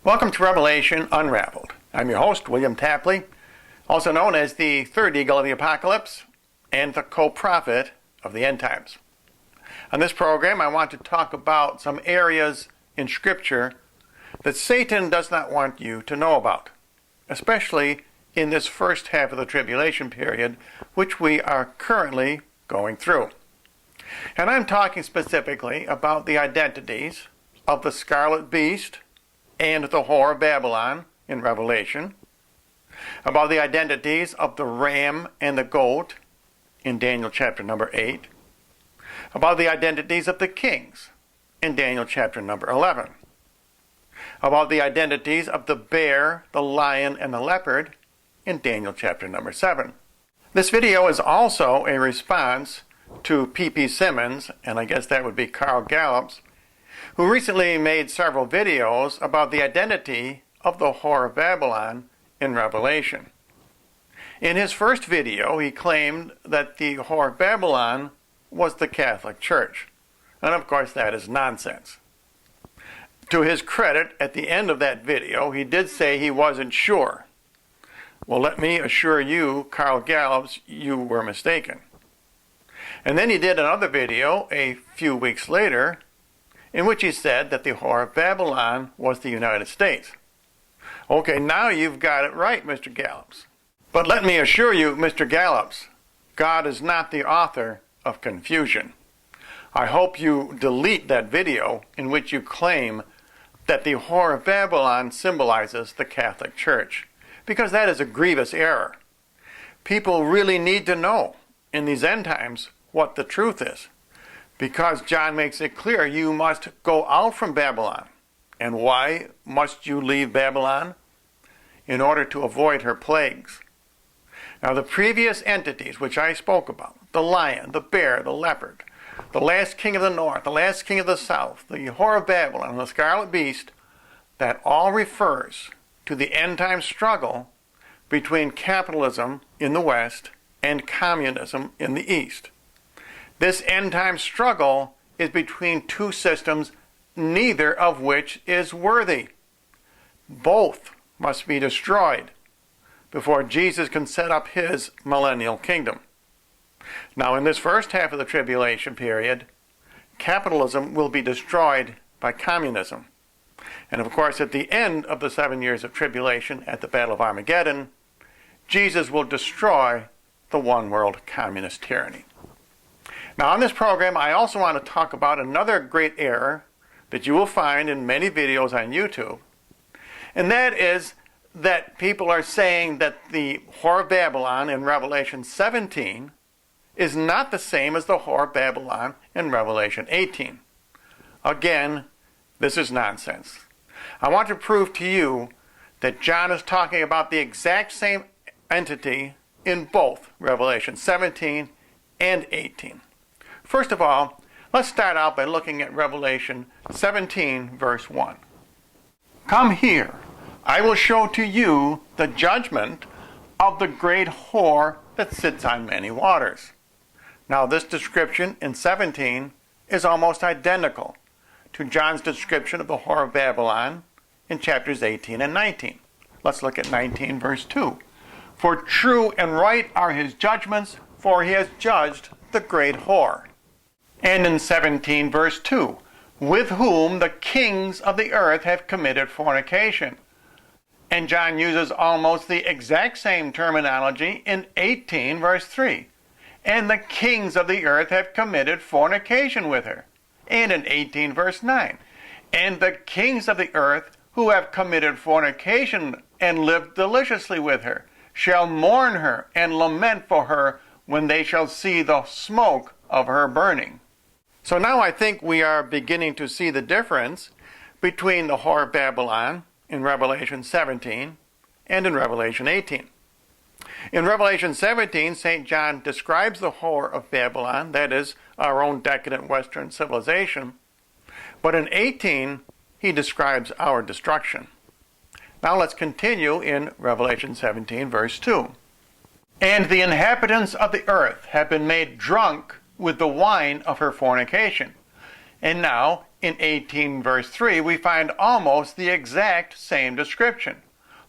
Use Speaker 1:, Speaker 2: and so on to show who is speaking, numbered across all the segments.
Speaker 1: Welcome to Revelation Unraveled. I'm your host, William Tapley, also known as the third eagle of the apocalypse and the co-prophet of the end times. On this program, I want to talk about some areas in Scripture that Satan does not want you to know about, especially in this first half of the tribulation period, which we are currently going through. And I'm talking specifically about the identities of the scarlet beast and the whore of Babylon in Revelation, about the identities of the ram and the goat in Daniel chapter number 8, about the identities of the kings in Daniel chapter number 11, about the identities of the bear, the lion, and the leopard in Daniel chapter number 7. This video is also a response to P.P. Simmons, and I guess that would be Carl Gallups, who recently made several videos about the identity of the whore of Babylon in Revelation. In his first video, he claimed that the whore of Babylon was the Catholic Church. And of course, that is nonsense. To his credit, at the end of that video, he did say he wasn't sure. Well, let me assure you, Carl Gallups, you were mistaken. And then he did another video a few weeks later in which he said that the whore of Babylon was the United States. Okay, now you've got it right, Mr. Gallups. But let me assure you, Mr. Gallups, God is not the author of confusion. I hope you delete that video in which you claim that the whore of Babylon symbolizes the Catholic Church, because that is a grievous error. People really need to know in these end times what the truth is, because John makes it clear you must go out from Babylon. And why must you leave Babylon? In order to avoid her plagues. Now, the previous entities which I spoke about, the lion, the bear, the leopard, the last king of the north, the last king of the south, the whore of Babylon, and the scarlet beast, that all refers to the end-time struggle between capitalism in the west and communism in the east. This end-time struggle is between two systems, neither of which is worthy. Both must be destroyed before Jesus can set up his millennial kingdom. Now, in this first half of the tribulation period, capitalism will be destroyed by communism. And of course, at the end of the 7 years of tribulation, at the Battle of Armageddon, Jesus will destroy the one-world communist tyranny. Now, on this program, I also want to talk about another great error that you will find in many videos on YouTube, and that is that people are saying that the whore of Babylon in Revelation 17 is not the same as the whore of Babylon in Revelation 18. Again, this is nonsense. I want to prove to you that John is talking about the exact same entity in both Revelation 17 and 18. First of all, let's start out by looking at Revelation 17, verse 1. Come here, I will show to you the judgment of the great whore that sits on many waters. Now, this description in 17 is almost identical to John's description of the whore of Babylon in chapters 18 and 19. Let's look at 19, verse 2. For true and right are his judgments, for he has judged the great whore. And in 17, verse 2, with whom the kings of the earth have committed fornication. And John uses almost the exact same terminology in 18, verse 3. And the kings of the earth have committed fornication with her. And in 18, verse 9. And the kings of the earth who have committed fornication and lived deliciously with her shall mourn her and lament for her when they shall see the smoke of her burning. So now I think we are beginning to see the difference between the whore of Babylon in Revelation 17 and in Revelation 18. In Revelation 17, St. John describes the whore of Babylon, that is, our own decadent Western civilization. But in 18, he describes our destruction. Now let's continue in Revelation 17, verse 2. And the inhabitants of the earth have been made drunk with the wine of her fornication. And now in 18 verse 3, we find almost the exact same description.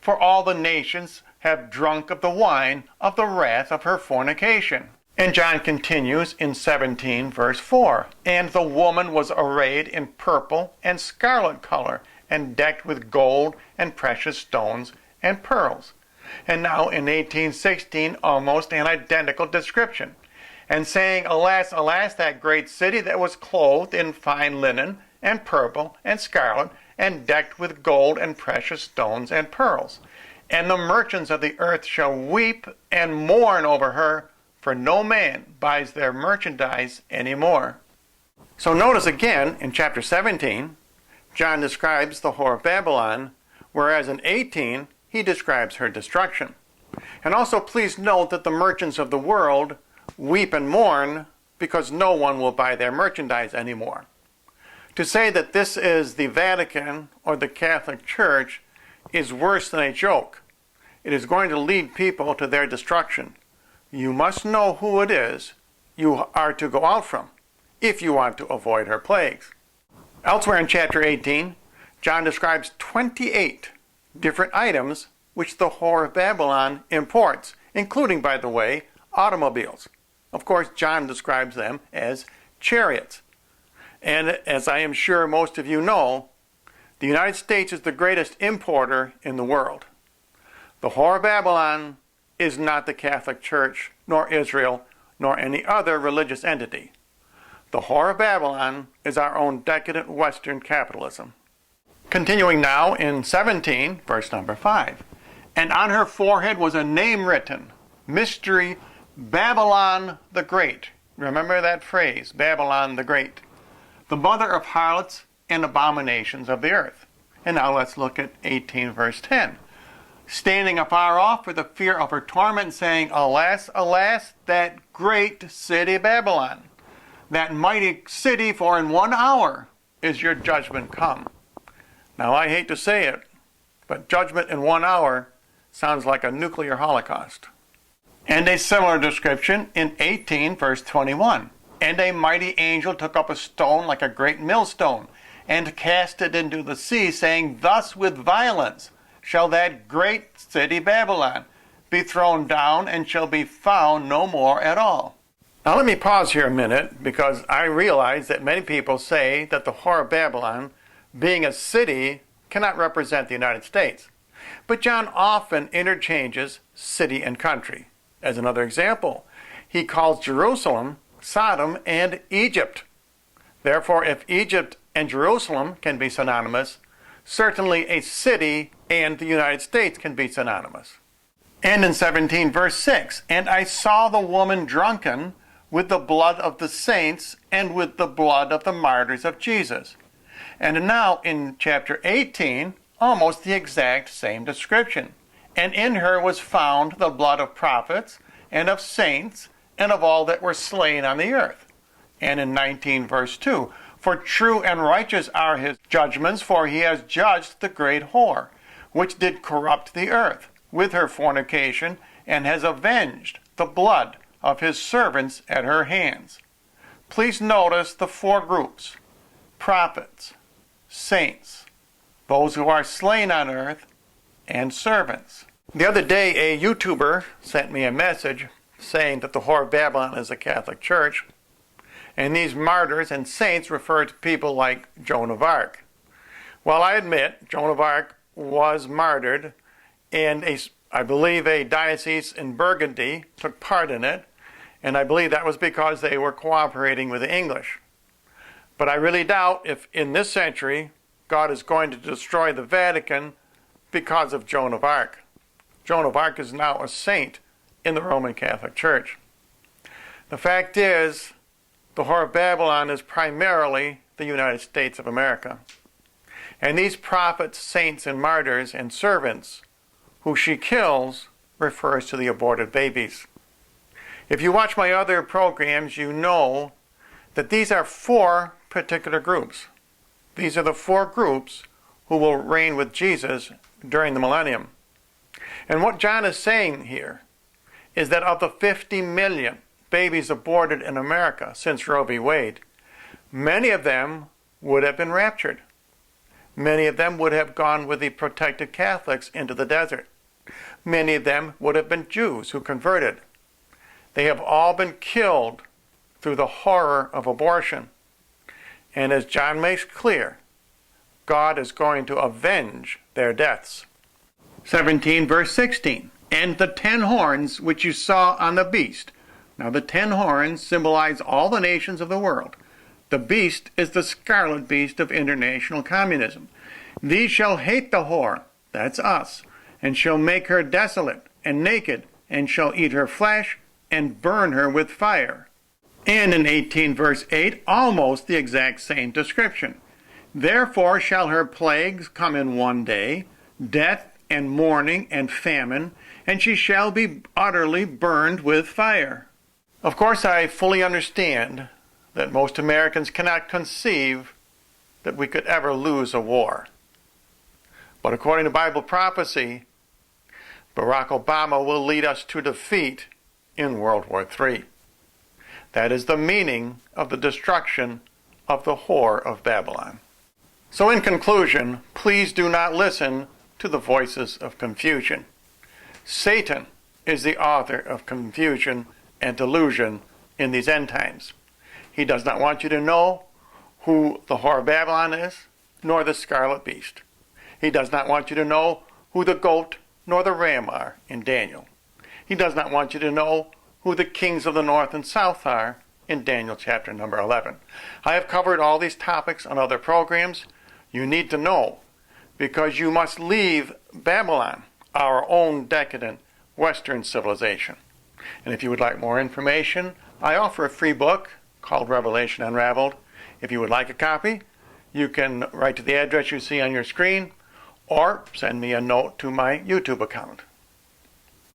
Speaker 1: For all the nations have drunk of the wine of the wrath of her fornication. And John continues in 17 verse 4, and the woman was arrayed in purple and scarlet color, and decked with gold and precious stones and pearls. And now in 18:16, almost an identical description. And saying, Alas, alas, that great city that was clothed in fine linen, and purple, and scarlet, and decked with gold and precious stones and pearls. And the merchants of the earth shall weep and mourn over her, for no man buys their merchandise any more. So notice again, in chapter 17, John describes the whore of Babylon, whereas in 18, he describes her destruction. And also please note that the merchants of the world weep and mourn because no one will buy their merchandise anymore. To say that this is the Vatican or the Catholic Church is worse than a joke. It is going to lead people to their destruction. You must know who it is you are to go out from if you want to avoid her plagues. Elsewhere in chapter 18, John describes 28 different items which the whore of Babylon imports, including, by the way, automobiles. Of course, John describes them as chariots. And as I am sure most of you know, the United States is the greatest importer in the world. The whore of Babylon is not the Catholic Church, nor Israel, nor any other religious entity. The whore of Babylon is our own decadent Western capitalism. Continuing now in 17, verse number 5. And on her forehead was a name written, Mystery, Babylon the Great. Remember that phrase, Babylon the Great. The mother of harlots and abominations of the earth. And now let's look at 18, verse 10. Standing afar off for the fear of her torment, saying, Alas, alas, that great city Babylon, that mighty city, for in 1 hour is your judgment come. Now I hate to say it, but judgment in 1 hour sounds like a nuclear holocaust. And a similar description in 18, verse 21. And a mighty angel took up a stone like a great millstone, and cast it into the sea, saying, Thus with violence shall that great city Babylon be thrown down, and shall be found no more at all. Now let me pause here a minute, because I realize that many people say that the whore of Babylon, being a city, cannot represent the United States. But John often interchanges city and country. As another example, he calls Jerusalem Sodom and Egypt. Therefore, if Egypt and Jerusalem can be synonymous, certainly a city and the United States can be synonymous. And in 17, verse 6, And I saw the woman drunken with the blood of the saints and with the blood of the martyrs of Jesus. And now in chapter 18, almost the exact same description. And in her was found the blood of prophets and of saints and of all that were slain on the earth. And in 19, verse 2, For true and righteous are his judgments, for he has judged the great whore, which did corrupt the earth with her fornication, and has avenged the blood of his servants at her hands. Please notice the 4 groups: prophets, saints, those who are slain on earth, and servants. The other day, a YouTuber sent me a message saying that the whore of Babylon is a Catholic Church, and these martyrs and saints refer to people like Joan of Arc. Well, I admit Joan of Arc was martyred, and I believe a diocese in Burgundy took part in it, and I believe that was because they were cooperating with the English. But I really doubt if in this century God is going to destroy the Vatican because of Joan of Arc. Joan of Arc is now a saint in the Roman Catholic Church. The fact is, the whore of Babylon is primarily the United States of America. And these prophets, saints, and martyrs and servants who she kills refers to the aborted babies. If you watch my other programs, you know that these are 4 particular groups. These are the 4 groups who will reign with Jesus during the millennium. And what John is saying here is that of the 50 million babies aborted in America since Roe v. Wade, many of them would have been raptured. Many of them would have gone with the protected Catholics into the desert. Many of them would have been Jews who converted. They have all been killed through the horror of abortion. And as John makes clear, God is going to avenge their deaths. 17 verse 16, and the 10 horns which you saw on the beast. Now the 10 horns symbolize all the nations of the world. The beast is the scarlet beast of international communism. These shall hate the whore, that's us, and shall make her desolate and naked, and shall eat her flesh, and burn her with fire. And in 18 verse 8, almost the exact same description. Therefore shall her plagues come in one day, death and mourning and famine, and she shall be utterly burned with fire. Of course, I fully understand that most Americans cannot conceive that we could ever lose a war. But according to Bible prophecy, Barack Obama will lead us to defeat in World War III. That is the meaning of the destruction of the whore of Babylon. So in conclusion, please do not listen to the voices of confusion. Satan is the author of confusion and delusion in these end times. He does not want you to know who the whore of Babylon is, nor the scarlet beast. He does not want you to know who the goat nor the ram are in Daniel. He does not want you to know who the kings of the north and south are in Daniel chapter number 11. I have covered all these topics on other programs. You need to know, because you must leave Babylon, our own decadent Western civilization. And if you would like more information, I offer a free book called Revelation Unraveled. If you would like a copy, you can write to the address you see on your screen, or send me a note to my YouTube account.